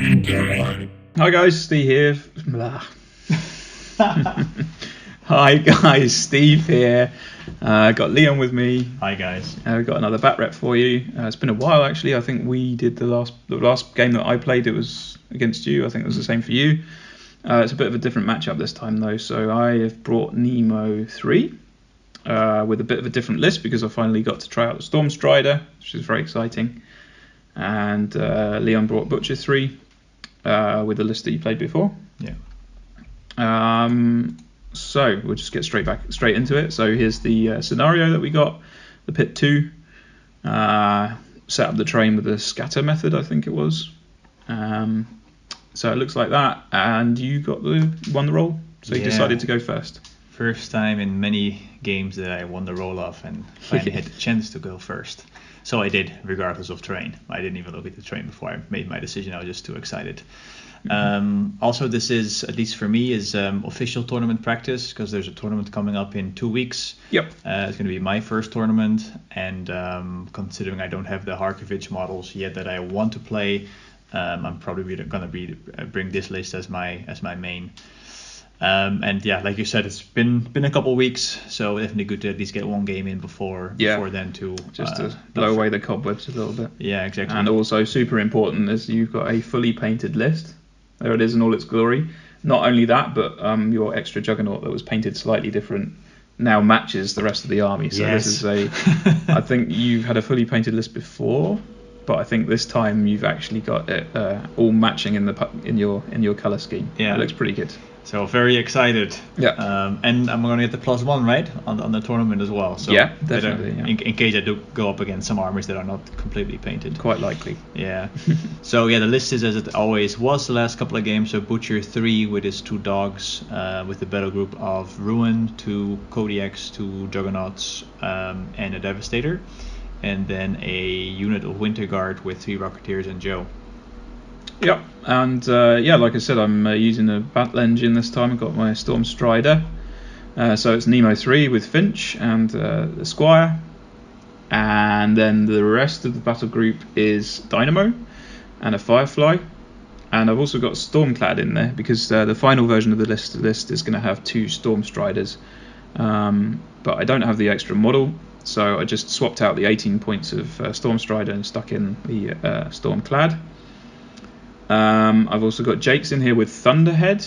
Hi guys, Steve here. Hi guys, Steve here. Got Leon with me. Hi guys. We've got another bat rep for you. It's been a while actually. I think we did the last game that I played. It was against you. I think it was the same for you. It's a bit of a different matchup this time though. So I have brought Nemo 3 with a bit of a different list because I finally got to try out the Storm Strider, which is very exciting. And Leon brought Butcher 3 with the list that you played before. Yeah. So we'll just get straight into it. So here's the scenario that we got. The pit 2. Set up the train with the scatter method, I think it was. So it looks like that. And you won the roll. So you decided to go first. First time in many games that I won the roll off and finally had the chance to go first. So I did, regardless of terrain. I didn't even look at the terrain before I made my decision. I was just too excited. Also, this is, at least for me, is official tournament practice because there's a tournament coming up in 2 weeks. Yep. It's going to be my first tournament, and considering I don't have the Harkovich models yet that I want to play, I'm probably going to bring this list as my main. And yeah, like you said, it's been a couple of weeks, so definitely good to at least get one game in before then to just to blow away the cobwebs a little bit. Yeah, exactly. And also super important is you've got a fully painted list. There it is in all its glory. Not only that, but your extra Juggernaut that was painted slightly different now matches the rest of the army. So yes. This is I think you've had a fully painted list before, but I think this time you've actually got it all matching in your color scheme. Yeah, it looks pretty good. So very excited. Yeah. And I'm going to get the +1 right on the tournament as well. So yeah, definitely. In case I do go up against some armies that are not completely painted. Quite likely. Yeah. So yeah, the list is as it always was the last couple of games. So Butcher 3 with his 2 dogs, with the battle group of Ruin, 2 Kodiaks, 2 Juggernauts, and a Devastator, and then a unit of Winter Guard with 3 Rocketeers and Joe. Yep, and like I said, I'm using a battle engine this time. I've got my Storm Strider. So it's Nemo 3 with Finch and the Squire. And then the rest of the battle group is Dynamo and a Firefly. And I've also got Stormclad in there because the final version of the list is going to have 2 Storm Striders. But I don't have the extra model, so I just swapped out the 18 points of Storm Strider and stuck in the Stormclad. I've also got Jake's in here with Thunderhead.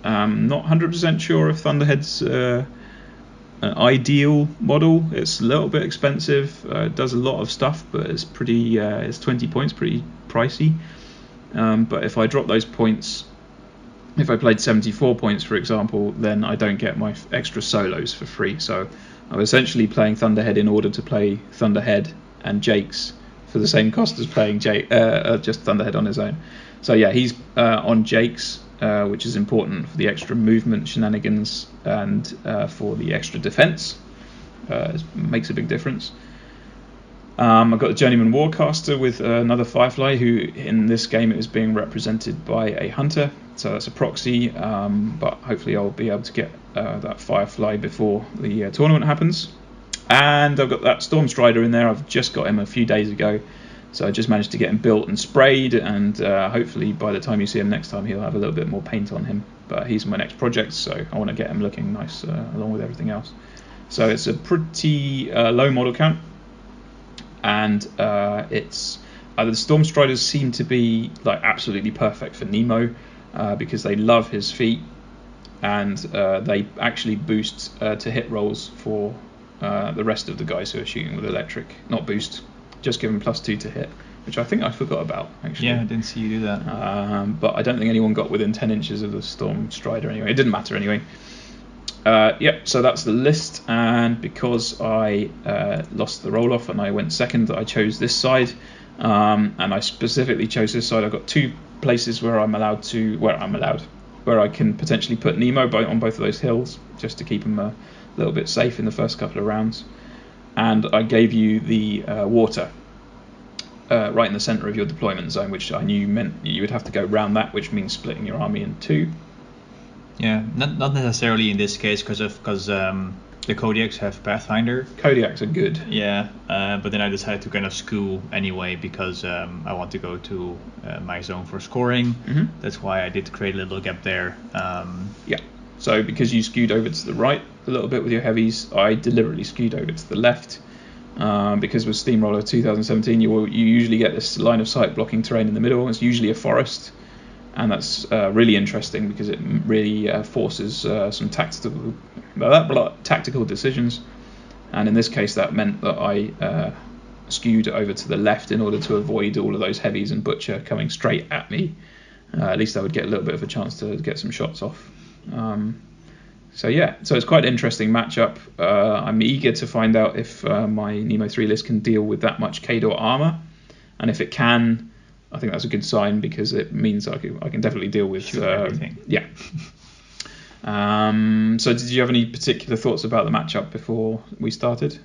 Not 100% sure if Thunderhead's an ideal model. It's a little bit expensive. It does a lot of stuff, but it's pretty. It's 20 points, pretty pricey. But if I drop those points, if I played 74 points, for example, then I don't get my extra solos for free. So I'm essentially playing Thunderhead in order to play Thunderhead and Jake's for the same cost as playing just Thunderhead on his own. So yeah, he's on Jake's, which is important for the extra movement shenanigans and for the extra defense. It makes a big difference. I've got the Journeyman Warcaster with another Firefly, who in this game is being represented by a Hunter. So that's a proxy, but hopefully I'll be able to get that Firefly before the tournament happens. And I've got that Storm Strider in there. I've just got him a few days ago. So I just managed to get him built and sprayed, and hopefully by the time you see him next time, he'll have a little bit more paint on him. But he's my next project, so I want to get him looking nice along with everything else. So it's a pretty low model count, and it's the Storm Striders seem to be like absolutely perfect for Nemo because they love his feet, and they actually boost to hit rolls for the rest of the guys who are shooting with electric. Not boost. Just give him +2 to hit, which I think I forgot about, actually. Yeah, I didn't see you do that. But I don't think anyone got within 10 inches of the Storm Strider anyway. It didn't matter anyway. So that's the list, and because I lost the roll-off and I went second, I chose this side, and I specifically chose this side. I've got 2 places where I can potentially put Nemo on both of those hills, just to keep him a little bit safe in the first couple of rounds. And I gave you the water right in the centre of your deployment zone, which I knew meant you would have to go round that, which means splitting your army in 2. Yeah, not necessarily in this case because The Kodiaks have Pathfinder. Kodiaks are good. Yeah, but then I decided to kind of skew anyway because I want to go to my zone for scoring. That's why I did create a little gap there. Yeah. So because you skewed over to the right a little bit with your heavies, I deliberately skewed over to the left. Because with Steamroller 2017, you usually get this line of sight blocking terrain in the middle. It's usually a forest. And that's really interesting because it really forces some tactical decisions. And in this case, that meant that I skewed over to the left in order to avoid all of those heavies and Butcher coming straight at me. At least I would get a little bit of a chance to get some shots off. So it's quite an interesting matchup. I'm eager to find out if my Nemo 3 list can deal with that much Khador armor. And if it can, I think that's a good sign because it means I can definitely deal with everything. Yeah. So did you have any particular thoughts about the matchup before we started?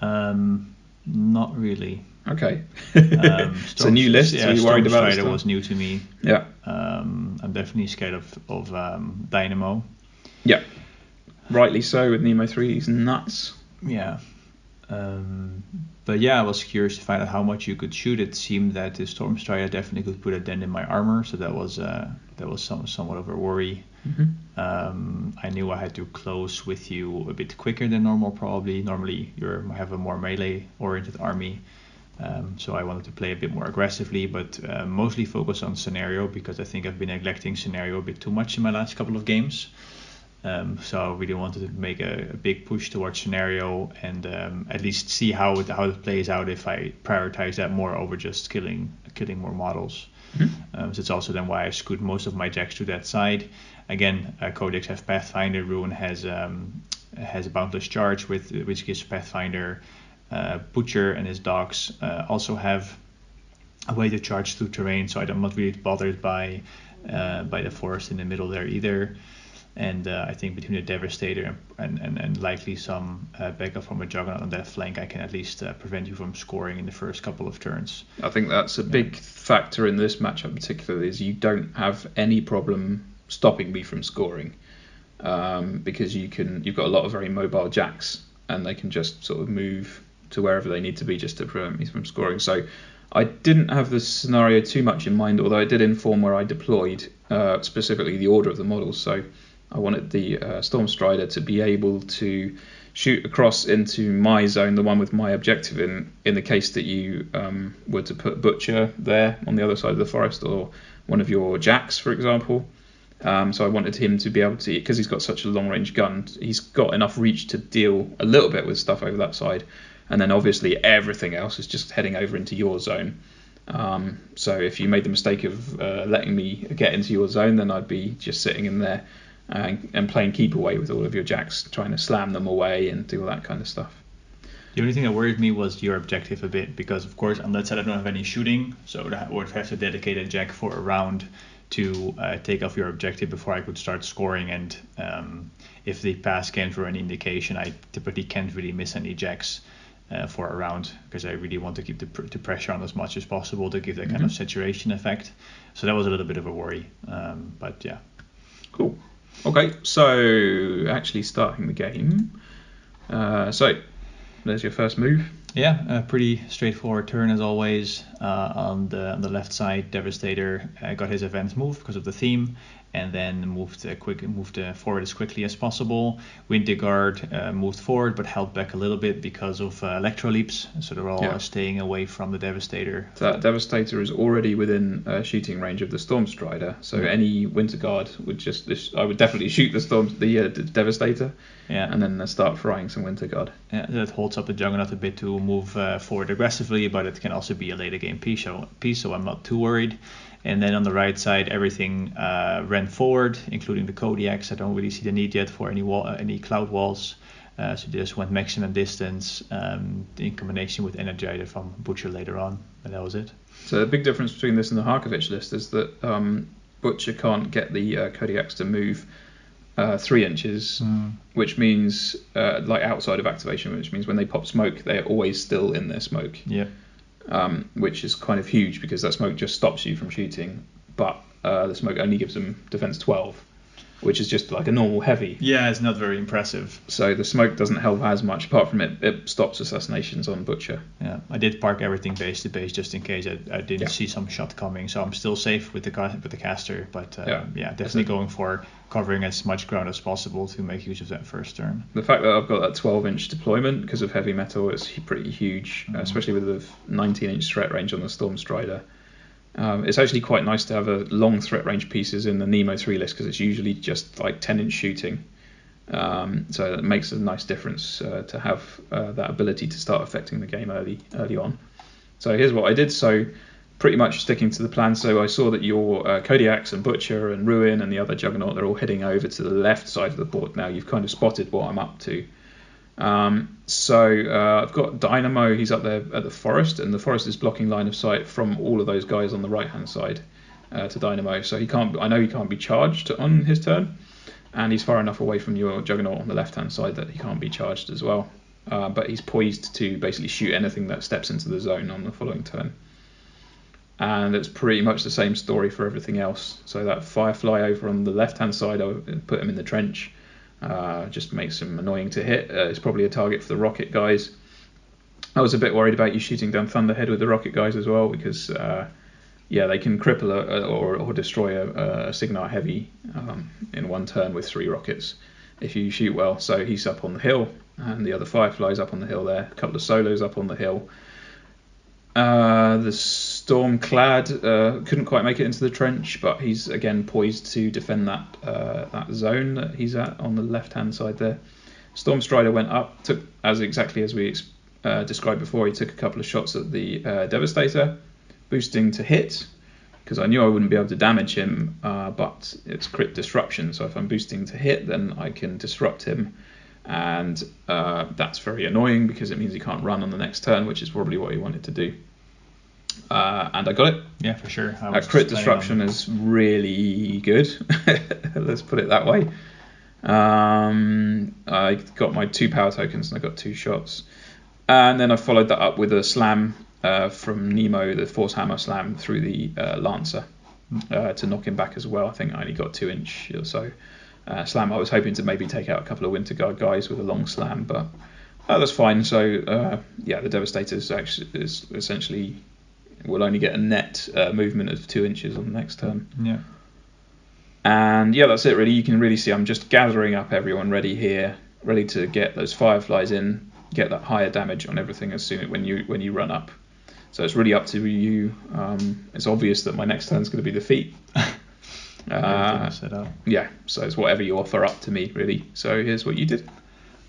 Not really. Okay. It's a new list. Yeah, so you worried about it? Strider was new to me. Yeah. I'm definitely scared of Dynamo. Yeah. Rightly so with Nemo 3. He's nuts. Yeah. But yeah, I was curious to find out how much you could shoot. It seemed that the Storm Strider definitely could put a dent in my armor, so that was somewhat of a worry. I knew I had to close with you a bit quicker than normal, probably. Normally you have a more melee-oriented army, so I wanted to play a bit more aggressively, but mostly focus on scenario because I think I've been neglecting scenario a bit too much in my last couple of games. So I really wanted to make a big push towards scenario and at least see how it plays out if I prioritize that more over just killing more models. So it's also then why I scoot most of my jacks to that side. Again, Codex have Pathfinder. Ruin has a Boundless Charge which gives Pathfinder. Butcher and his dogs also have a way to charge through terrain, so I'm not really bothered by the forest in the middle there either. And I think between the Devastator and likely some backup from a Juggernaut on that flank, I can at least prevent you from scoring in the first couple of turns. I think that's a big factor in this matchup particularly, is you don't have any problem stopping me from scoring. Because you've got a lot of very mobile jacks, and they can just sort of move to wherever they need to be just to prevent me from scoring. So I didn't have this scenario too much in mind, although I did inform where I deployed, specifically the order of the models. So I wanted the Storm Strider to be able to shoot across into my zone, the one with my objective in the case that you were to put Butcher there on the other side of the forest, or one of your jacks, for example. So I wanted him to be able to, because he's got such a long range gun, he's got enough reach to deal a little bit with stuff over that side. And then obviously everything else is just heading over into your zone. So if you made the mistake of letting me get into your zone, then I'd be just sitting in there and playing keep away with all of your jacks, trying to slam them away and do all that kind of stuff. The only thing that worried me was your objective a bit, because of course on that side I don't have any shooting, so I would have to dedicate a jack for a round to take off your objective before I could start scoring. And if the pass games were any indication, I typically can't really miss any jacks for a round, because I really want to keep the pressure on as much as possible to give that kind of saturation effect. So that was a little bit of a worry, but yeah. Cool. Okay, so actually starting the game. So there's your first move. Yeah, a pretty straightforward turn as always. On the left side, Devastator got his advanced move because of the theme, and then moved forward as quickly as possible. Winter Guard moved forward but held back a little bit because of Electro Leaps, so they're all staying away from the Devastator. That Devastator is already within shooting range of the Storm Strider, so any Winter Guard would I would definitely shoot the Devastator, and then start frying some Winter Guard. Yeah, that holds up the Juggernaut a bit to move forward aggressively, but it can also be a later game piece, so I'm not too worried. And then on the right side, everything ran forward, including the Kodiaks. I don't really see the need yet for any cloud walls. So just went maximum distance in combination with Energizer from Butcher later on, and that was it. So the big difference between this and the Harkovich list is that Butcher can't get the Kodiaks to move 3 inches, which means like outside of activation, which means when they pop smoke, they're always still in their smoke. Yeah. Which is kind of huge because that smoke just stops you from shooting, but the smoke only gives them defense 12. which is just like a normal heavy. Yeah, it's not very impressive. So the smoke doesn't help as much. Apart from it stops assassinations on Butcher. Yeah, I did park everything base to base just in case I didn't see some shot coming. So I'm still safe with the caster, but definitely going for covering as much ground as possible to make use of that first turn. The fact that I've got that 12-inch deployment because of heavy metal is pretty huge, especially with the 19-inch threat range on the Storm Strider. It's actually quite nice to have a long threat range pieces in the Nemo 3 list because it's usually just like 10-inch shooting. So it makes a nice difference to have that ability to start affecting the game early on. So here's what I did. So pretty much sticking to the plan. So I saw that your Kodiaks and Butcher and Ruin and the other Juggernaut, they're all heading over to the left side of the board now. You've kind of spotted what I'm up to. I've got Dynamo, he's up there at the forest, and the forest is blocking line of sight from all of those guys on the right hand side to Dynamo, so I know he can't be charged on his turn, and he's far enough away from your Juggernaut on the left hand side that he can't be charged as well, but he's poised to basically shoot anything that steps into the zone on the following turn. And it's pretty much the same story for everything else. So that Firefly over on the left hand side, I put him in the trench. Just makes him annoying to hit. It's probably a target for the rocket guys. I was a bit worried about you shooting down Thunderhead with the rocket guys as well because they can cripple or destroy a Cygnar heavy in one turn with 3 rockets if you shoot well. So he's up on the hill and the other Firefly's up on the hill there. A couple of solos up on the hill. The Stormclad couldn't quite make it into the trench, but he's again poised to defend that zone that he's at on the left-hand side there. Storm Strider went up, took exactly as we described before. He took a couple of shots at the Devastator, boosting to hit, because I knew I wouldn't be able to damage him, but it's crit disruption. So if I'm boosting to hit, then I can disrupt him. And that's very annoying because it means he can't run on the next turn, which is probably what he wanted to do. And I got it. Yeah, for sure. Crit disruption is really good. Let's put it that way. I got my 2 power tokens and I got 2 shots. And then I followed that up with a slam from Nemo, the Force Hammer slam through the Lancer to knock him back as well. I think I only got 2-inch or so. Slam. I was hoping to maybe take out a couple of Winter Guard guys with a long slam, but that's fine. So the Devastator is essentially will only get a net movement of 2 inches on the next turn. Yeah. And that's it really. You can really see I'm just gathering up everyone ready here, ready to get those Fireflies in, get that higher damage on everything as soon when you run up. So it's really up to you. It's obvious that my next turn is going to be the feat. Set up. Yeah, so it's whatever you offer up to me, really. So here's what you did.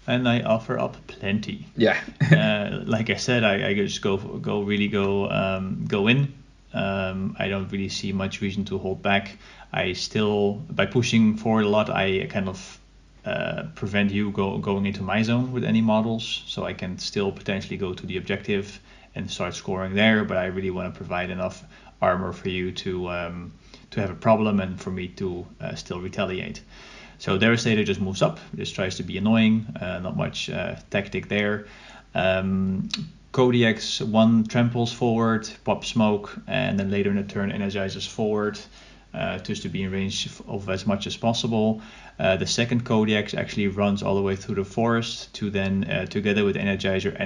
And I offer up plenty. Yeah. Like I said, I just go in. I don't really see much reason to hold back. I still, by pushing forward a lot, I kind of prevent you going into my zone with any models. So I can still potentially go to the objective and start scoring there. But I really want to provide enough armor for you to have a problem and for me to still retaliate. So Devastator just moves up, just tries to be annoying, not much tactic there. Kodiaks 1 tramples forward, pops smoke, and then later in the turn energizes forward just to be in range of as much as possible. The second Kodiak actually runs all the way through the forest to then, together with Energizer,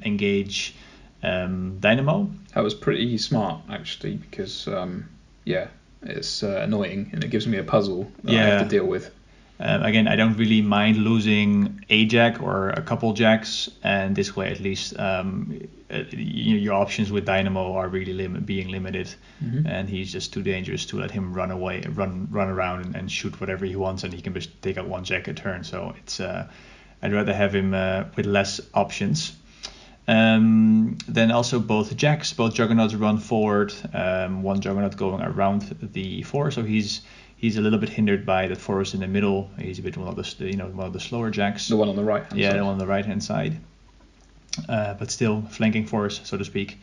engage Dynamo. That was pretty smart, actually, because it's annoying and it gives me a puzzle that I have to deal with. Again, I don't really mind losing a jack or a couple jacks, and this way at least your options with Dynamo are really being limited, and he's just too dangerous to let him run around and shoot whatever he wants, and he can just take out 1 jack a turn. So it's I'd rather have him with less options. Then also both Juggernauts run forward. 1 Juggernaut going around the 4, so he's a little bit hindered by the forest in the middle. He's a bit one of the slower jacks. The one on the right hand side. Yeah, the one on the right hand side. But still flanking force, so to speak.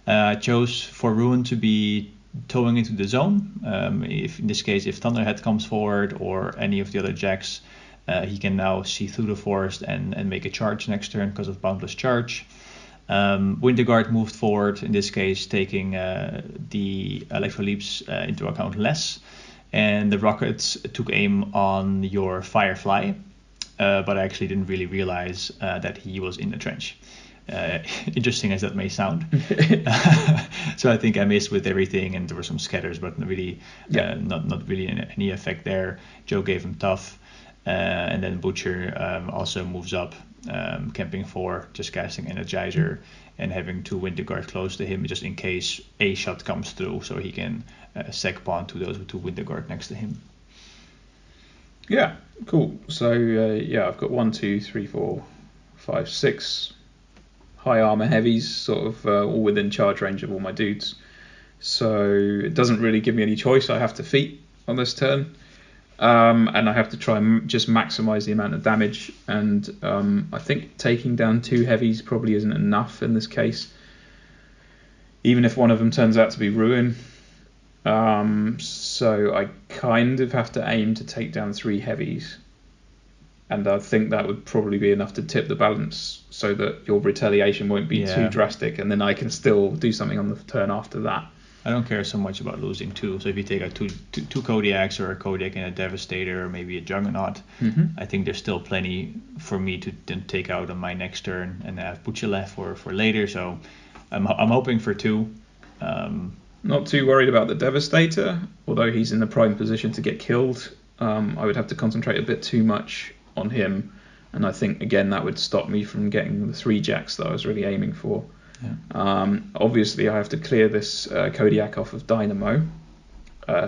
I chose for Ruin to be towing into the zone. If in this case, if Thunderhead comes forward or any of the other jacks, he can now see through the forest and make a charge next turn because of Boundless Charge. Winter Guard moved forward, in this case taking the Electro Leaps into account less, and the rockets took aim on your Firefly, but I actually didn't really realize that he was in the trench. Interesting as that may sound. So I think I missed with everything, and there were some scatters, but really not really any effect there. Joe gave him tough, and then Butcher also moves up, camping 4, just casting Energizer and having 2 Winter Guard close to him just in case a shot comes through, so he can sec pawn to those with 2 Winter Guard next to him. Yeah, cool. So I've got 1, 2, 3, 4, 5, 6 high armor heavies, sort of all within charge range of all my dudes. So it doesn't really give me any choice. I have to feat on this turn, and I have to try and just maximize the amount of damage. And I think taking down 2 heavies probably isn't enough in this case, even if one of them turns out to be Ruin. So I kind of have to aim to take down 3 heavies. And I think that would probably be enough to tip the balance so that your retaliation won't be too drastic, and then I can still do something on the turn after that. I don't care so much about losing 2. So if you take out two Kodiaks, or a Kodiak and a Devastator, or maybe a Juggernaut, I think there's still plenty for me to then take out on my next turn, and have Butcher left for later. So I'm hoping for 2. Not too worried about the Devastator, although he's in the prime position to get killed. I would have to concentrate a bit too much on him, and I think again that would stop me from getting the 3 jacks that I was really aiming for. Obviously I have to clear this Kodiak off of Dynamo,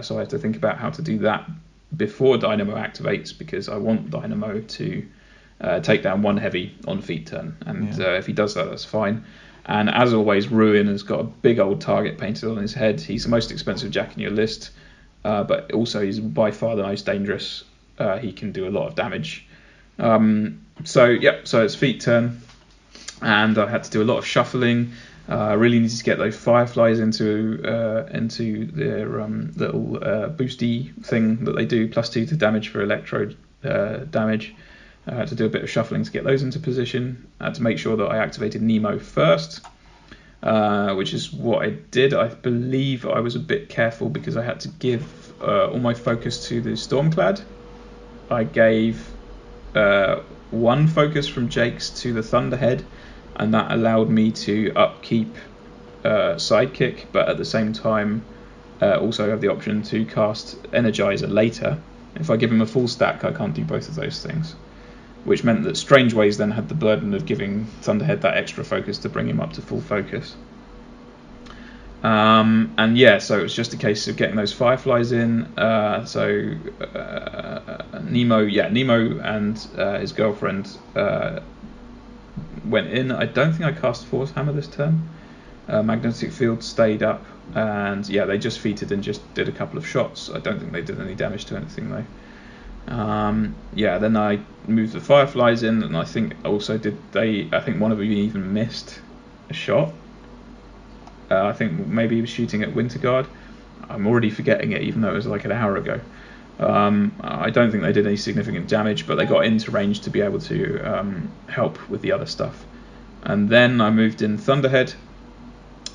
so I have to think about how to do that before Dynamo activates, because I want Dynamo to take down 1 heavy on feat turn, and if he does that, that's fine. And as always, Ruin has got a big old target painted on his head. He's the most expensive jack in your list, but also he's by far the most dangerous. He can do a lot of damage. So it's feat turn, and I had to do a lot of shuffling. I really needed to get those Fireflies into their little boosty thing that they do, +2 to damage for electro damage. I had to do a bit of shuffling to get those into position. I had to make sure that I activated Nemo first, which is what I did. I believe I was a bit careful because I had to give all my focus to the Stormclad. I gave 1 focus from Jake's to the Thunderhead, and that allowed me to upkeep Sidekick, but at the same time also have the option to cast Energizer later. If I give him a full stack, I can't do both of those things, which meant that Strange Ways then had the burden of giving Thunderhead that extra focus to bring him up to full focus. So it was just a case of getting those Fireflies in. Nemo and his girlfriend went in. I don't think I cast Force Hammer this turn. Magnetic Field stayed up, and they just feated and just did a couple of shots. I don't think they did any damage to anything though. Then I moved the Fireflies in, and I think also I think one of them even missed a shot. I think maybe he was shooting at Winterguard. I'm already forgetting it, even though it was like an hour ago. I don't think they did any significant damage, but they got into range to be able to help with the other stuff. And then I moved in Thunderhead,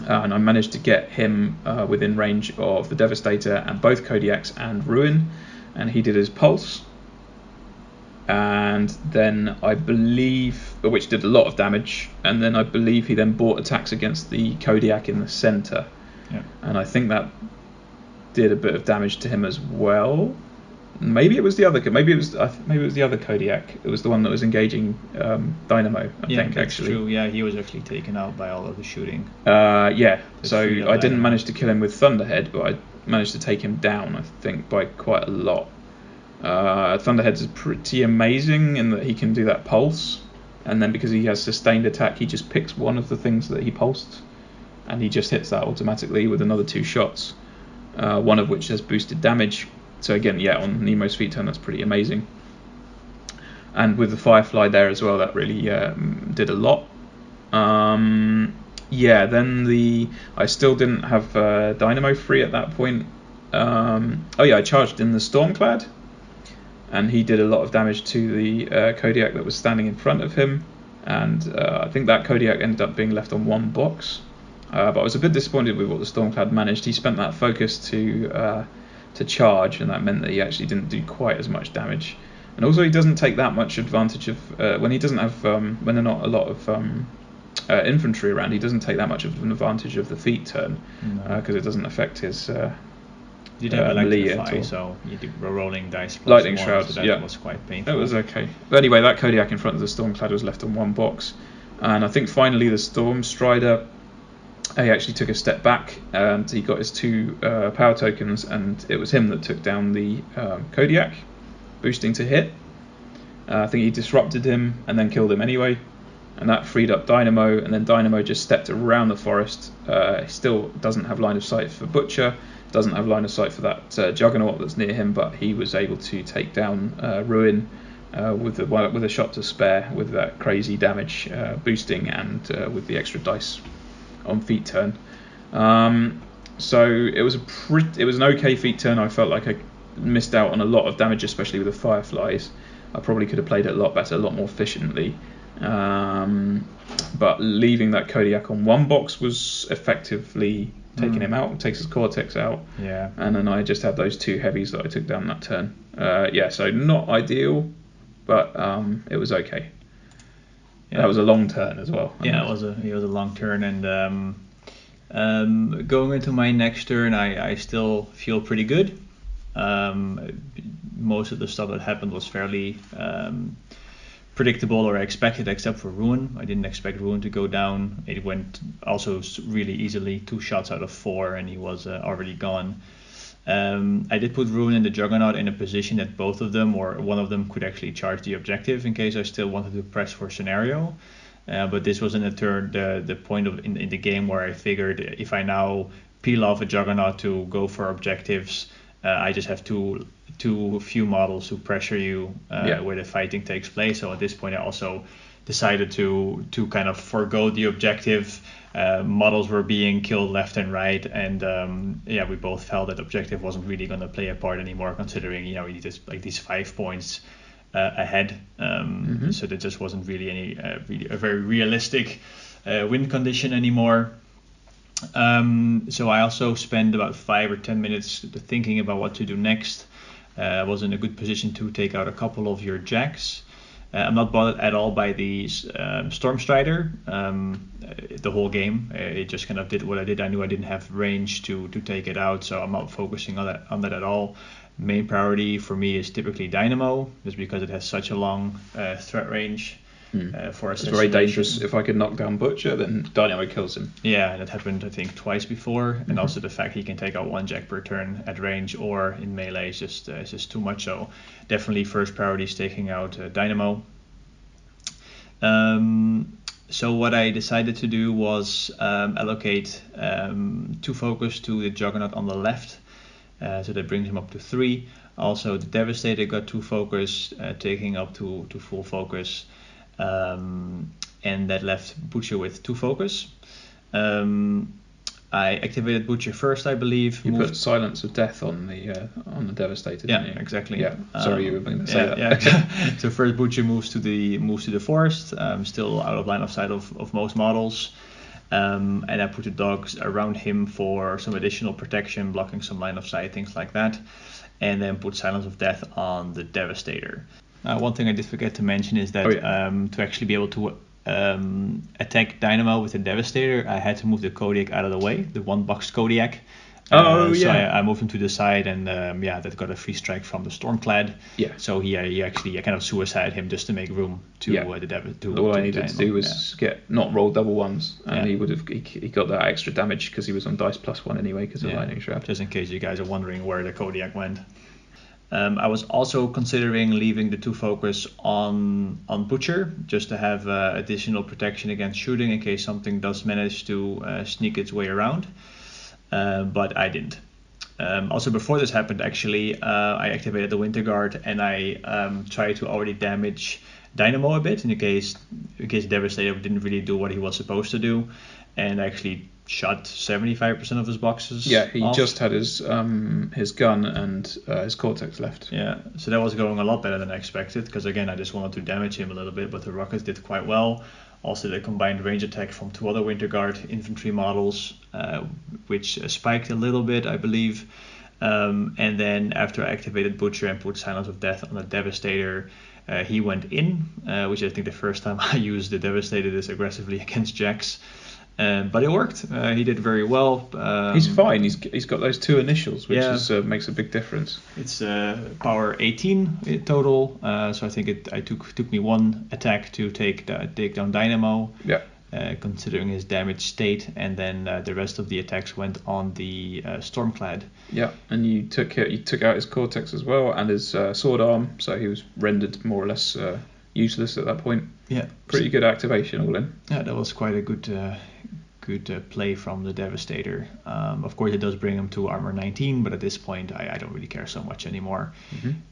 and I managed to get him within range of the Devastator and both Kodiaks and Ruin, and he did his Pulse. And then I believe, which did a lot of damage, and then I believe he then bought attacks against the Kodiak in the centre, and I think that did a bit of damage to him as well. Maybe it was the other. Maybe it was the other Kodiak. It was the one that was engaging Dynamo. I think that's actually. True. Yeah, he was actually taken out by all of the shooting. So I didn't manage to kill him with Thunderhead, but I managed to take him down, I think, by quite a lot. Thunderhead's pretty amazing in that he can do that pulse, and then because he has sustained attack, he just picks one of the things that he pulsed, and he just hits that automatically with another 2 shots, one of which has boosted damage. So again, on Nemo's feat turn, that's pretty amazing. And with the Firefly there as well, that really did a lot. Then I still didn't have Dynamo free at that point. I charged in the Stormclad, and he did a lot of damage to the Kodiak that was standing in front of him, and I think that Kodiak ended up being left on 1 box, but I was a bit disappointed with what the Stormclad managed. He spent that focus to to charge, and that meant that he actually didn't do quite as much damage. And also he doesn't take that much advantage of when he doesn't have when there are not a lot of infantry around. He doesn't take that much of an advantage of the feet turn because it doesn't affect his. You didn't have melee electrify, at all. so you were rolling dice plus Lightning 1, Shroud, so that was quite painful. It was okay. But anyway, that Kodiak in front of the Stormclad was left on 1 box, and I think finally the Storm Strider, he actually took a step back and he got his 2 power tokens, and it was him that took down the Kodiak, boosting to hit. I think he disrupted him and then killed him anyway, and that freed up Dynamo, and then Dynamo just stepped around the forest. He still doesn't have line of sight for Butcher, doesn't have line of sight for that Juggernaut that's near him, but he was able to take down Ruin with a shot to spare, with that crazy damage boosting and with the extra dice on feet turn. So it was an okay feet turn. I felt like I missed out on a lot of damage, especially with the Fireflies. I probably could have played it a lot better, a lot more efficiently. But leaving that Kodiak on 1 box was effectively taking him out, takes his Cortex out. Yeah. And then I just had those 2 heavies that I took down that turn. So not ideal, but it was okay. Yeah. That was a long turn as well. Yeah, it was a long turn, and going into my next turn, I still feel pretty good. Most of the stuff that happened was fairly predictable or expected, except for Ruin. I didn't expect Ruin to go down. It went also really easily, 2 shots out of 4, and he was already gone. I did put Ruin and the Juggernaut in a position that both of them, or one of them, could actually charge the objective in case I still wanted to press for scenario. But this was in the point in the game where I figured if I now peel off a Juggernaut to go for objectives, I just have too few models who pressure you where the fighting takes place. So at this point I also decided to kind of forgo the objective. Models were being killed left and right, and we both felt that objective wasn't really going to play a part anymore, considering you need like these 5 points ahead. So that just wasn't really a very realistic win condition anymore. So I also spent about 5 or 10 minutes thinking about what to do next. I was in a good position to take out a couple of your jacks. I'm not bothered at all by the Storm Strider the whole game. It just kind of did what I did. I knew I didn't have range to take it out, so I'm not focusing on that at all. Main priority for me is typically Dynamo, just because it has such a long threat range. For it's very dangerous. If I could knock down Butcher, then Dynamo kills him. Yeah, that happened I think twice before, and also the fact he can take out 1 jack per turn at range or in melee is just too much. So definitely first priority is taking out Dynamo. So what I decided to do was allocate 2 focus to the Juggernaut on the left, so that brings him up to 3. Also the Devastator got 2 focus, taking up to full focus. And that left Butcher with 2 focus. I activated Butcher first, I believe. You put Silence of Death on the Devastator. Yeah, didn't you? Exactly. Yeah. Sorry, you were going to say that. Yeah. So first Butcher moves to the forest, still out of line of sight of most models. And I put the dogs around him for some additional protection, blocking some line of sight, things like that. And then put Silence of Death on the Devastator. One thing I did forget to mention is that to actually be able to attack Dynamo with the Devastator, I had to move the Kodiak out of the way, the 1-box Kodiak. So I moved him to the side, and that got a free strike from the Stormclad. Yeah. So he actually kind of suicided him just to make room to the Devastator. All I needed to do was not roll double ones, and he got that extra damage because he was on dice +1 anyway because of Lightning Shroud. Just in case you guys are wondering where the Kodiak went. I was also considering leaving the 2 focus on Butcher, just to have additional protection against shooting in case something does manage to sneak its way around, but I didn't. Also before this happened, actually, I activated the Winter Guard, and I tried to already damage Dynamo a bit in case Devastator didn't really do what he was supposed to do, and actually shot 75% of his boxes. Yeah, he off. Just had his gun and his Cortex left. Yeah, so that was going a lot better than I expected, because again I just wanted to damage him a little bit, but the rockets did quite well. Also the combined range attack from 2 other Winter Guard infantry models, which spiked a little bit, I believe. And then after I activated Butcher and put Silence of Death on the Devastator, he went in, which I think the first time I used the Devastator this aggressively against Jax. But it worked. He did very well. He's fine. He's got those 2 initials, which makes a big difference. It's power 18 total, so I think it took me 1 attack to take down Dynamo. Yeah. Considering his damage state, and then the rest of the attacks went on the Stormclad. Yeah, and you took out his Cortex as well, and his sword arm, so he was rendered more or less useless at that point. Yeah, pretty good activation all in. Yeah, that was quite a good play from the Devastator. Of course, it does bring him to armor 19, but at this point, I don't really care so much anymore.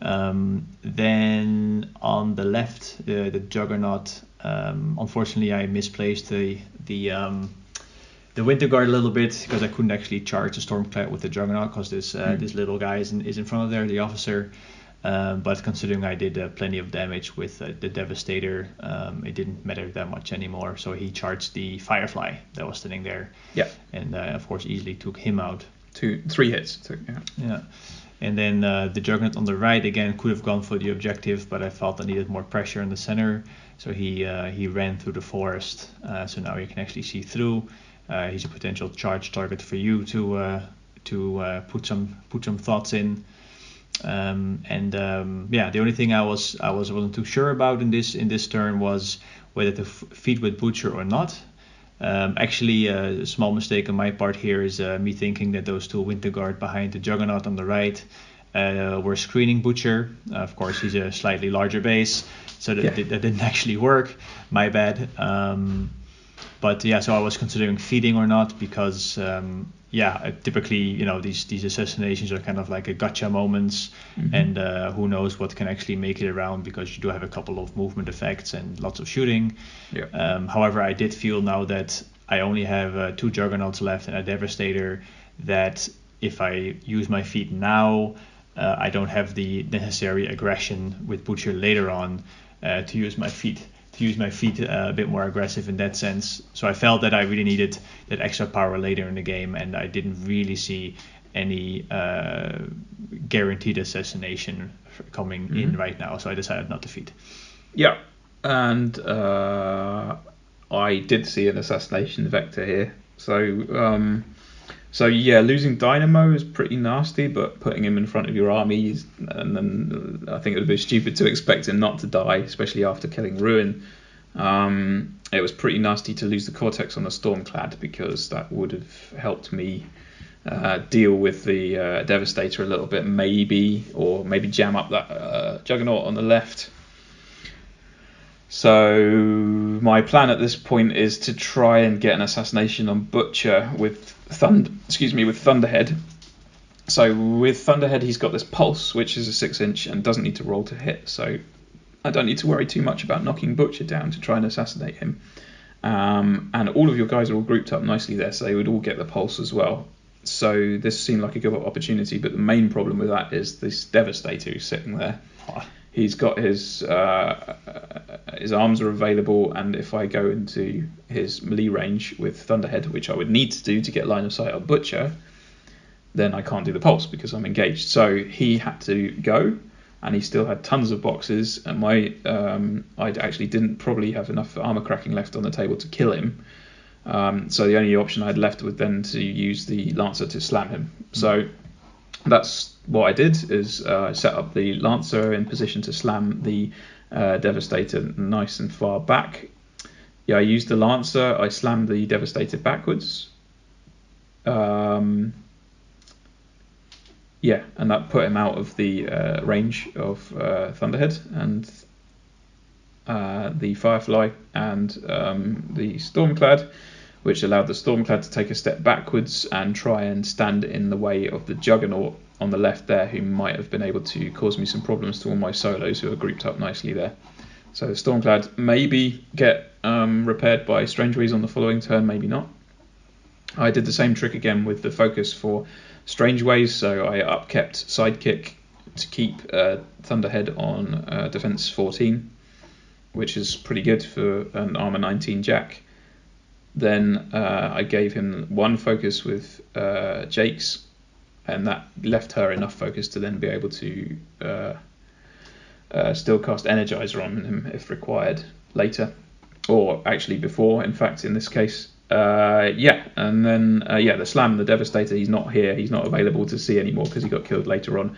Then on the left, the Juggernaut. Unfortunately, I misplaced the Winter Guard a little bit because I couldn't actually charge the Stormclad with the Juggernaut because this little guy is in front of there, the officer. But considering I did plenty of damage with the Devastator, it didn't matter that much anymore. So he charged the Firefly that was sitting there. Yeah. And of course easily took him out. 3 hits. Yeah. And then the Juggernaut on the right again could have gone for the objective, but I felt I needed more pressure in the center. So he ran through the forest. So now you can actually see through. He's a potential charge target for you to put some thoughts in. The only thing I wasn't too sure about in this turn was whether to feed with Butcher or not. Actually, a small mistake on my part here is me thinking that those 2 Winter Guard behind the Juggernaut on the right were screening Butcher. Of course, he's a slightly larger base, so that didn't actually work. My bad. So I was considering feeding or not because typically these assassinations are kind of like a gotcha moments, and who knows what can actually make it around because you do have a couple of movement effects and lots of shooting. However, I did feel now that I only have 2 Juggernauts left and a Devastator, that if I use my feat now, I don't have the necessary aggression with Butcher later on to use my feat. A bit more aggressive in that sense. So I felt that I really needed that extra power later in the game, and I didn't really see any guaranteed assassination coming in right now. So I decided not to feed. Yeah, and I did see an assassination vector here. So losing Dynamo is pretty nasty, but putting him in front of your army and then I think it would be stupid to expect him not to die, especially after killing Ruin. It was pretty nasty to lose the Cortex on the Stormclad because that would have helped me deal with the Devastator a little bit, maybe jam up that Juggernaut on the left. So my plan at this point is to try and get an assassination on Butcher with Thunderhead. So with Thunderhead, he's got this pulse, which is a 6-inch and doesn't need to roll to hit. So I don't need to worry too much about knocking Butcher down to try and assassinate him. And all of your guys are all grouped up nicely there, so they would all get the pulse as well. So this seemed like a good opportunity, but the main problem with that is this Devastator who's sitting there. He's got his arms are available, and if I go into his melee range with Thunderhead, which I would need to do to get line of sight on Butcher, then I can't do the pulse because I'm engaged. So he had to go, and he still had tons of boxes, and I actually didn't probably have enough armor cracking left on the table to kill him. So the only option I had left was then to use the Lancer to slam him. So that's what I did, is set up the Lancer in position to slam the Devastator nice and far back. Yeah, I used the Lancer, I slammed the Devastator backwards. And that put him out of the range of Thunderhead and the Firefly and the Stormclad, which allowed the Stormclad to take a step backwards and try and stand in the way of the Juggernaut on the left there, who might have been able to cause me some problems to all my solos who are grouped up nicely there. So the Stormclad maybe get repaired by Strangeways on the following turn, maybe not. I did the same trick again with the focus for Strangeways, so I upkept Sidekick to keep Thunderhead on defense 14, which is pretty good for an armor 19 Jack. Then I gave him one focus with Jake's, and that left her enough focus to then be able to still cast Energizer on him if required later, or actually before, in fact, in this case. And then the Slam and the Devastator, he's not here, he's not available to see anymore because he got killed later on.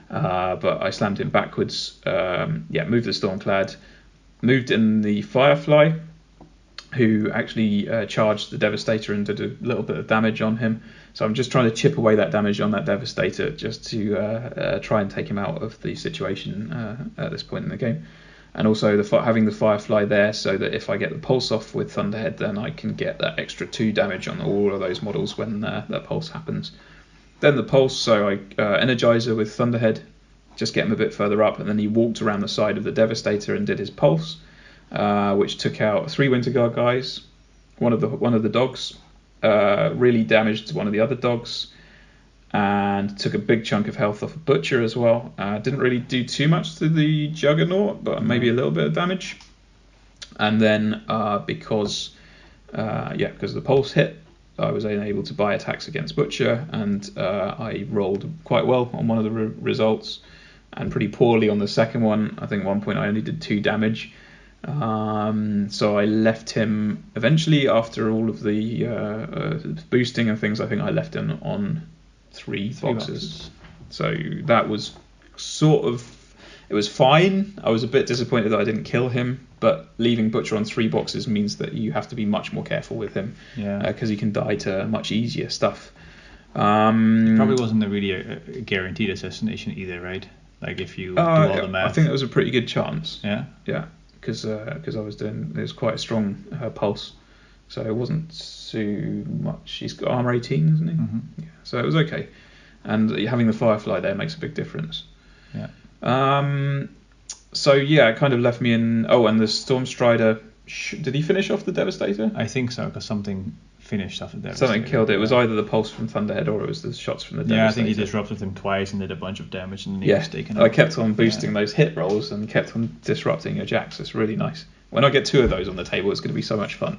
But I slammed him backwards, moved the Stormclad, moved in the Firefly, who actually charged the Devastator and did a little bit of damage on him. So I'm just trying to chip away that damage on that Devastator just to try and take him out of the situation at this point in the game. And also having the Firefly there so that if I get the Pulse off with Thunderhead, then I can get that extra 2 damage on all of those models when that Pulse happens. Then the Pulse, so I Energizer with Thunderhead, just get him a bit further up, and then he walked around the side of the Devastator and did his Pulse, which took out 3 Winter Guard guys, one of the dogs, really damaged one of the other dogs, and took a big chunk of health off of Butcher as well. Didn't really do too much to the Juggernaut, but maybe a little bit of damage. And then because the Pulse hit, I was able to buy attacks against Butcher, and I rolled quite well on one of the results, and pretty poorly on the second one. I think at one point I only did 2 damage. So I left him eventually after all of the boosting and things. I think I left him on 3 boxes. So that was it was fine. I was a bit disappointed that I didn't kill him, but leaving Butcher on 3 boxes means that you have to be much more careful with him, because he can die to much easier stuff. It probably wasn't really a guaranteed assassination either, right? Like if you do all the math. I think it was a pretty good chance. Yeah. Because it was quite a strong pulse, so it wasn't too much. He's got armor 18, isn't he? Mm-hmm. Yeah, so it was okay, and having the Firefly there makes a big difference. Yeah. So yeah, it kind of left me in. Oh, and the Stormstrider. Did he finish off the Devastator? I think so, because something finished off the Devastator. Something killed it. It was either the pulse from Thunderhead or it was the shots from the Devastator. Yeah, I think he disrupted him twice and did a bunch of damage, and then he was taken out. I kept on boosting those hit rolls and kept on disrupting your jacks. It's really nice. When I get 2 of those on the table, it's going to be so much fun.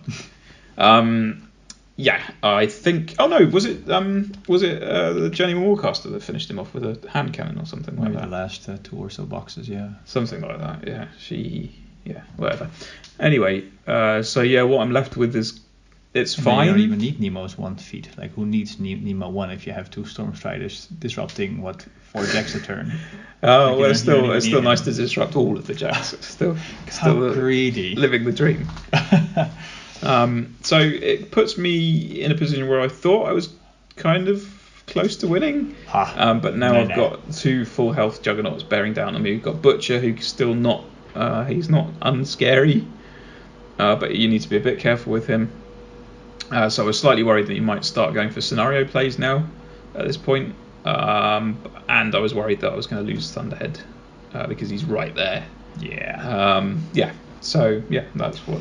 I think. Oh no, was it the Jenny Warcaster that finished him off with a hand cannon or something like that? Maybe the last 2 or so boxes, yeah. Something like that. Yeah, whatever. Anyway, what I'm left with is it's fine. You don't even need Nemo's 1 feat. Like, who needs Nemo 1 if you have 2 Stormstriders disrupting 4 jacks a turn? Oh, well, it's still nice to disrupt all of the jacks. It's still greedy. Living the dream. So it puts me in a position where I thought I was kind of close to winning, but now I've got 2 full health Juggernauts bearing down on me. We've got Butcher, who's still not he's not unscary, but you need to be a bit careful with him. So I was slightly worried that you might start going for scenario plays now at this point, and I was worried that I was going to lose Thunderhead because he's right there. So that's what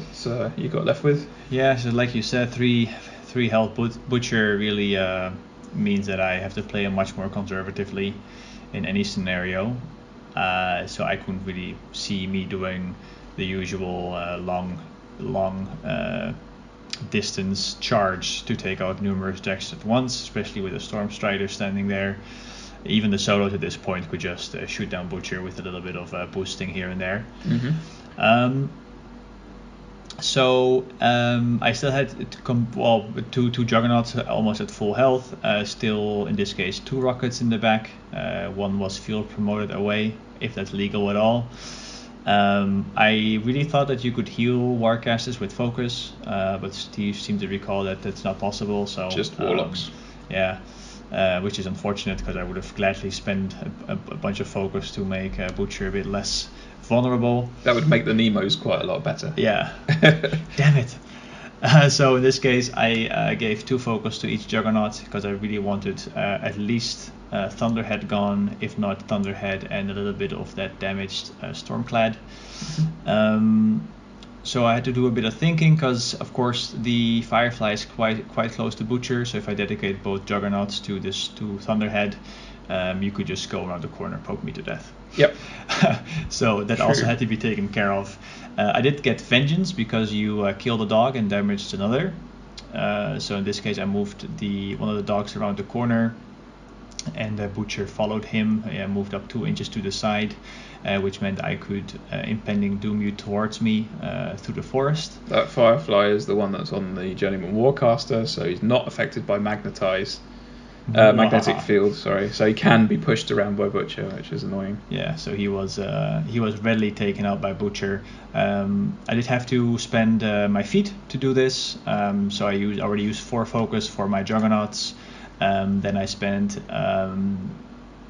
you got left with. Yeah, so like you said, 3 health Butcher really means that I have to play him much more conservatively in any scenario. So I couldn't really see me doing the usual long distance charge to take out numerous decks at once, especially with a Stormstrider standing there. Even the solos at this point could just shoot down Butcher with a little bit of boosting here and there. Mm-hmm. So I still had two Juggernauts almost at full health. Still, in this case, 2 rockets in the back. One was field promoted away, if that's legal at all. I really thought that you could heal Warcasters with focus, but Steve seemed to recall that that's not possible. So just Warlocks. Which is unfortunate because I would have gladly spent a bunch of focus to make Butcher a bit less vulnerable. That would make the Nemos quite a lot better. Yeah. Damn it. So in this case, I gave 2 focus to each Juggernaut because I really wanted at least Thunderhead gone, if not Thunderhead and a little bit of that damaged Stormclad. So I had to do a bit of thinking because, of course, the Firefly is quite close to Butcher. So if I dedicate both Juggernauts to Thunderhead, you could just go around the corner, poke me to death. Yep. So that also had to be taken care of. I did get Vengeance because you killed a dog and damaged another. So in this case, I moved one of the dogs around the corner. and the Butcher followed him, moved up 2 inches to the side, which meant I could impending doom towards me through the forest. That Firefly is the one that's on the Journeyman Warcaster, so he's not affected by magnetic field, sorry. So he can be pushed around by Butcher, which is annoying. Yeah, so he was readily taken out by Butcher. I did have to spend my feet to do this, so I already used 4 focus for my Juggernauts. Then I spent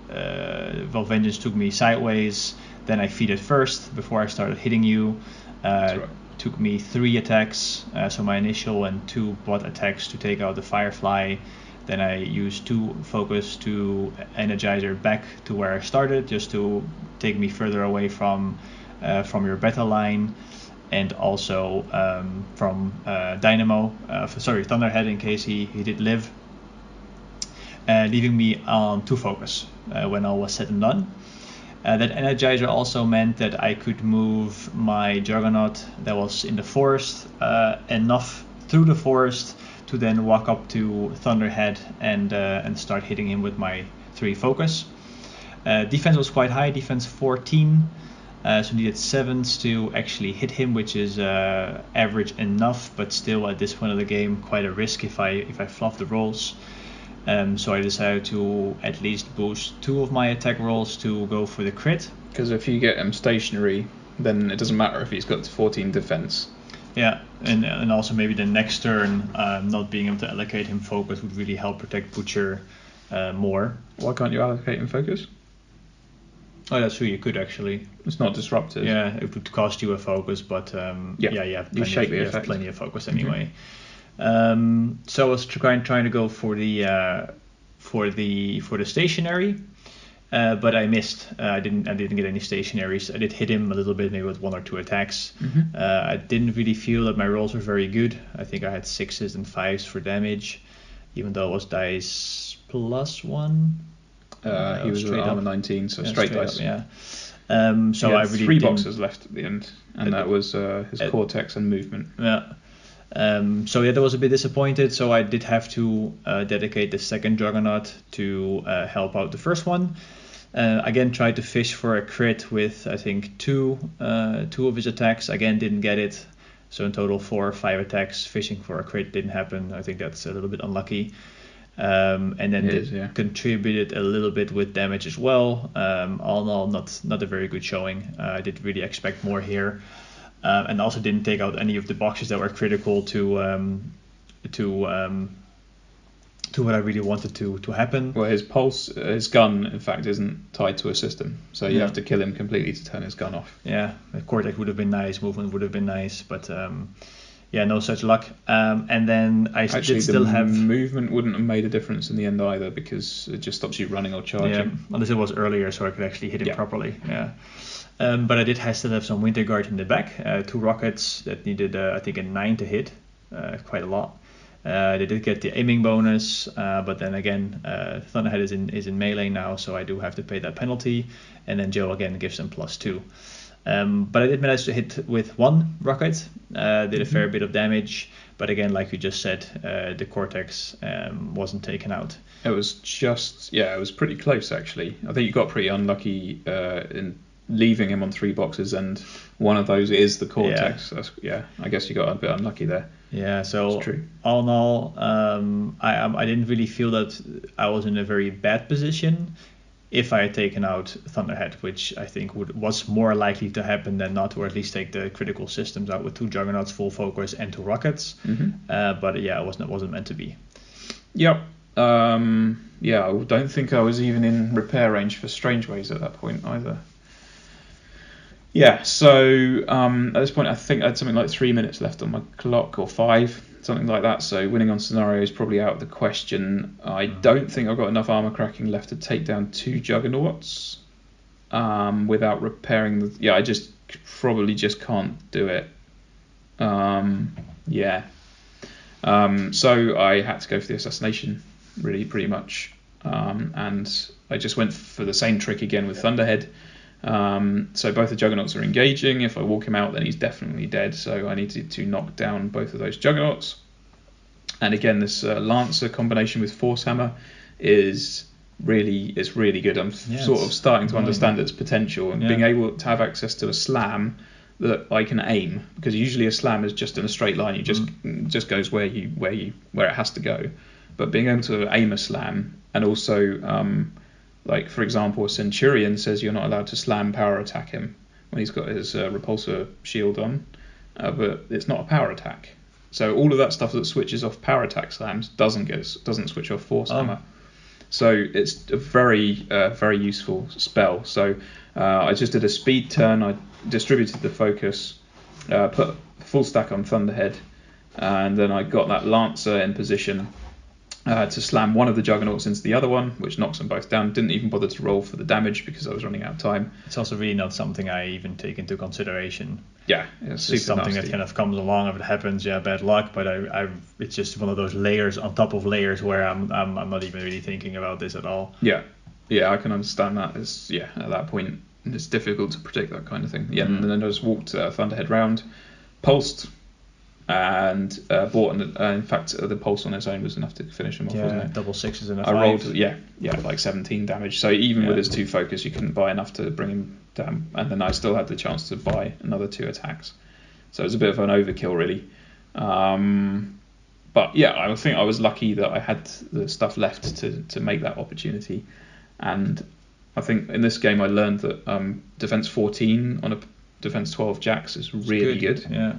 Vengeance took me sideways. Then I feeded first before I started hitting you. That's right. Took me 3 attacks, so my initial and 2 bot attacks to take out the Firefly. Then I used 2 focus to Energizer back to where I started, just to take me further away from your battle line, and also from Thunderhead, in case he did live, leaving me on 2 focus when all was said and done. That Energizer also meant that I could move my Juggernaut that was in the forest enough through the forest to then walk up to Thunderhead and start hitting him with my 3 focus. Defense was quite high, defense 14, so needed 7s to actually hit him, which is average enough, but still at this point of the game quite a risk if I fluff the rolls. So I decided to at least boost 2 of my attack rolls to go for the crit. Because if you get him stationary, then it doesn't matter if he's got 14 defense. Yeah, and also maybe the next turn, not being able to allocate him focus would really help protect Butcher more. Why can't you allocate him focus? Oh, that's true, you could actually. It's not disruptive. Yeah, it would cost you a focus, but you have plenty of focus anyway. Mm-hmm. So I was trying to go for the stationary, but I missed. I didn't get any stationaries. I did hit him a little bit, maybe with 1 or 2 attacks. Mm-hmm. I didn't really feel that my rolls were very good. I think I had 6s and 5s for damage, even though it was dice +1. He was straight armor 19, so straight dice. Up, yeah. So I really 3 boxes left at the end, and that was his Cortex and movement. Yeah. That was a bit disappointed, so I did have to dedicate the second Juggernaut to help out the first one. Again, tried to fish for a crit with, I think, 2 of his attacks. Again, didn't get it. So in total 4 or 5 attacks. Fishing for a crit didn't happen. I think that's a little bit unlucky. And then contributed a little bit with damage as well. All in all, not a very good showing. I did really expect more here. And also didn't take out any of the boxes that were critical to what I really wanted to happen. Well, his gun, in fact, isn't tied to a system, so you have to kill him completely to turn his gun off. Yeah, the Cortex would have been nice, movement would have been nice, but no such luck. And then I did still have... movement wouldn't have made a difference in the end either, because it just stops you running or charging. Yeah, unless it was earlier, so I could actually hit him properly. Yeah. But I did still have some Winter Guard in the back, 2 rockets that needed, I think, a 9 to hit, quite a lot. They did get the aiming bonus, but then again, Thunderhead is in melee now, so I do have to pay that penalty. And then Joe again gives them +2. But I did manage to hit with 1 rocket, did a fair bit of damage. But again, like you just said, the Cortex wasn't taken out. It was it was pretty close actually. I think you got pretty unlucky in leaving him on 3 boxes, and one of those is the Cortex. I guess you got a bit unlucky there. Yeah, so all in all, I didn't really feel that I was in a very bad position if I had taken out Thunderhead, which I think was more likely to happen than not, or at least take the critical systems out with 2 Juggernauts, full focus, and 2 rockets. Mm-hmm. But it wasn't meant to be. Yep. I don't think I was even in repair range for Strange Ways at that point either. Yeah, so at this point I think I had something like 3 minutes left on my clock, or 5, something like that. So winning on scenario is probably out of the question. I don't think I've got enough armor cracking left to take down 2 Juggernauts without repairing the... I probably just can't do it. So I had to go for the assassination, really, pretty much. And I just went for the same trick again with Thunderhead. So both the Juggernauts are engaging. If I walk him out, then he's definitely dead. So I needed to knock down both of those Juggernauts. And again, this Lancer combination with Force Hammer is it's really good. I'm sort of starting to understand its potential, and being able to have access to a slam that I can aim, because usually a slam is just in a straight line. You just goes where it has to go. But being able to aim a slam, and also like for example, a Centurion says you're not allowed to slam power attack him when he's got his repulsor shield on, but it's not a power attack. So all of that stuff that switches off power attack slams doesn't switch off force hammer. So it's a very very useful spell. So I just did a speed turn. I distributed the focus, put full stack on Thunderhead, and then I got that Lancer in position to slam one of the Juggernauts into the other one, which knocks them both down. Didn't even bother to roll for the damage because I was running out of time. It's also really not something I even take into consideration. Yeah, it's just something nasty. that kind of comes along. If it happens, bad luck. But it's just one of those layers on top of layers where I'm not even really thinking about this at all. Yeah, I can understand that. At that point it's difficult to predict that kind of thing. Yeah, and then I just walked Thunderhead round, pulsed, and bought in fact the pulse on its own was enough to finish him off, wasn't it? Double sixes and a 5. I rolled like 17 damage, so even with his 2 focus you couldn't buy enough to bring him down, and then I still had the chance to buy another 2 attacks, so it was a bit of an overkill really. But yeah, I think I was lucky that I had the stuff left to make that opportunity. And I think in this game I learned that defense 14 on a defense 12 Jax is really good. Yeah.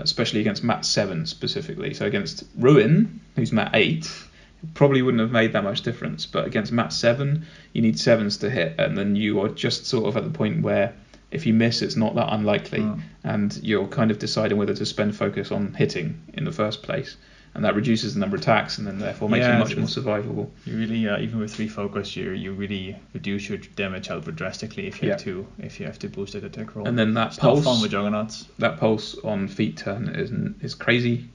Especially against mat 7 specifically. So against Ruin, who's mat 8, it probably wouldn't have made that much difference. But against mat 7, you need 7s to hit, and then you are just sort of at the point where if you miss, it's not that unlikely, and you're kind of deciding whether to spend focus on hitting in the first place. And that reduces the number of attacks, and then therefore makes it much more survivable. You really, even with 3 focus, you really reduce your damage output drastically if you have to boost that attack roll. And then that it's pulse, not fun with Juggernauts. That pulse on feet turn is crazy,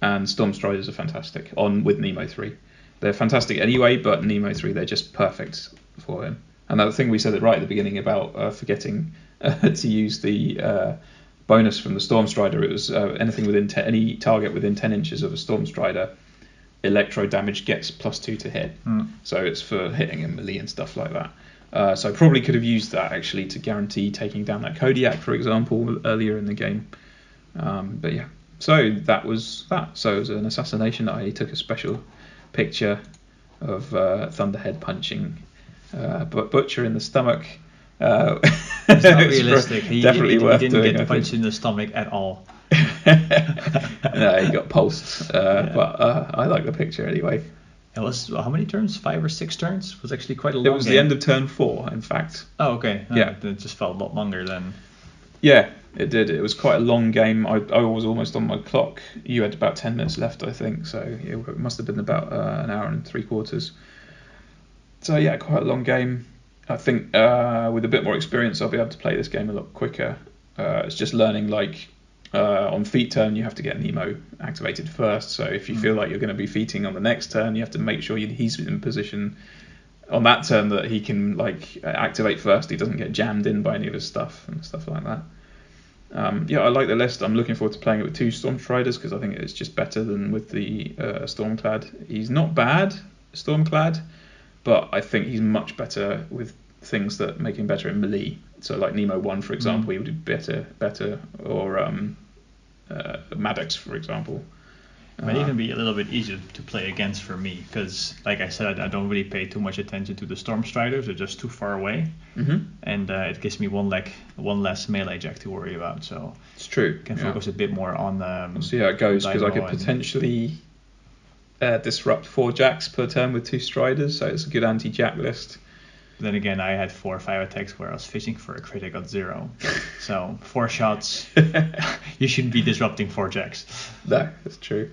and Storm Striders are fantastic with Nemo 3. They're fantastic anyway, but Nemo 3 they're just perfect for him. And that thing we said it right at the beginning about forgetting to use the bonus from the Storm Strider, it was anything within any target within 10 inches of a Storm Strider, electro damage gets +2 to hit. So it's for hitting and melee and stuff like that. So I probably could have used that actually to guarantee taking down that Kodiak, for example, earlier in the game. But yeah, so that was that. So it was an assassination. I took a special picture of Thunderhead punching Butcher in the stomach. It's not realistic. He didn't doing, get punched in the stomach at all. No, he got pulsed. But I like the picture anyway. It was how many turns? 5 or 6 turns? It was actually quite a long game. It was the end of turn 4, in fact. Oh, okay. Yeah. It just felt a lot longer then. Yeah, it did. It was quite a long game. I was almost on my clock. You had about 10 minutes left, I think. So it must have been about an hour and 3/4. So yeah, quite a long game. I think with a bit more experience, I'll be able to play this game a lot quicker. It's just learning, on feet turn, you have to get Nemo activated first. So if you feel like you're going to be feating on the next turn, you have to make sure he's in position on that turn that he can activate first. He doesn't get jammed in by any of his stuff and stuff like that. I like the list. I'm looking forward to playing it with 2 Stormstriders because I think it's just better than with the Stormclad. He's not bad, Stormclad, but I think he's much better with things that make him better in melee. So like Nemo 1, for example, he would be better, or Maddox, for example. It might even be a little bit easier to play against for me because, like I said, I don't really pay too much attention to the Storm Striders. They're just too far away, and it gives me one less melee jack to worry about. So it's true. Can focus a bit more on. We'll see how it goes because I could potentially disrupt 4 jacks per turn with 2 Striders, so it's a good anti-jack list. Then again, I had 4 or 5 attacks where I was fishing for a crit. I got 0. So 4 shots, you shouldn't be disrupting 4 jacks. No, that's true.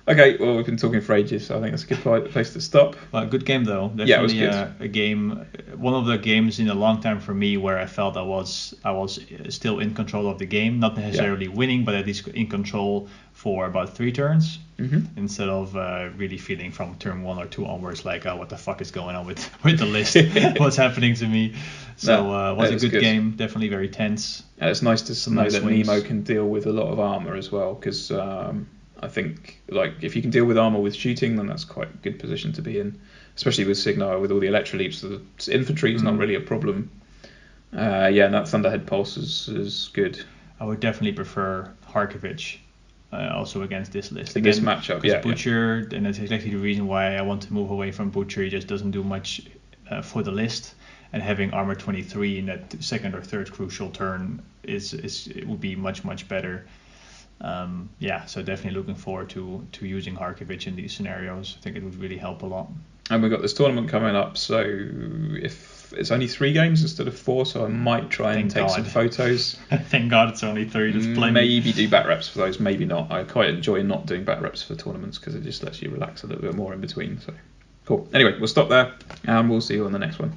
Okay, well, we've been talking for ages, so I think that's a good place to stop. Well, good game though. Definitely, yeah, it was good. A game, one of the games in a long time for me where I felt I was still in control of the game, not necessarily winning, but at least in control for about 3 turns, instead of really feeling from turn 1 or 2 onwards like, oh, what the fuck is going on with the list? What's happening to me? So it was a good game, definitely very tense. And it's nice to know that Nemo can deal with a lot of armor as well, because I think like if you can deal with armor with shooting, then that's quite a good position to be in, especially with Cygnar with all the electroleaps. The infantry is not really a problem. And that Thunderhead Pulse is good. I would definitely prefer Harkovich also against this list. In this matchup, because Butcher, and that's exactly the reason why I want to move away from Butcher. He just doesn't do much for the list, and having armor 23 in that second or third crucial turn it would be much better. So definitely looking forward to using Harkovich in these scenarios. I think it would really help a lot. And we've got this tournament coming up, so if it's only 3 games instead of 4, so I might try and take some photos. Thank God it's only 3. There's plenty. Maybe do bat reps for those, maybe not. I quite enjoy not doing bat reps for tournaments because it just lets you relax a little bit more in between. So cool. Anyway, we'll stop there and we'll see you on the next one.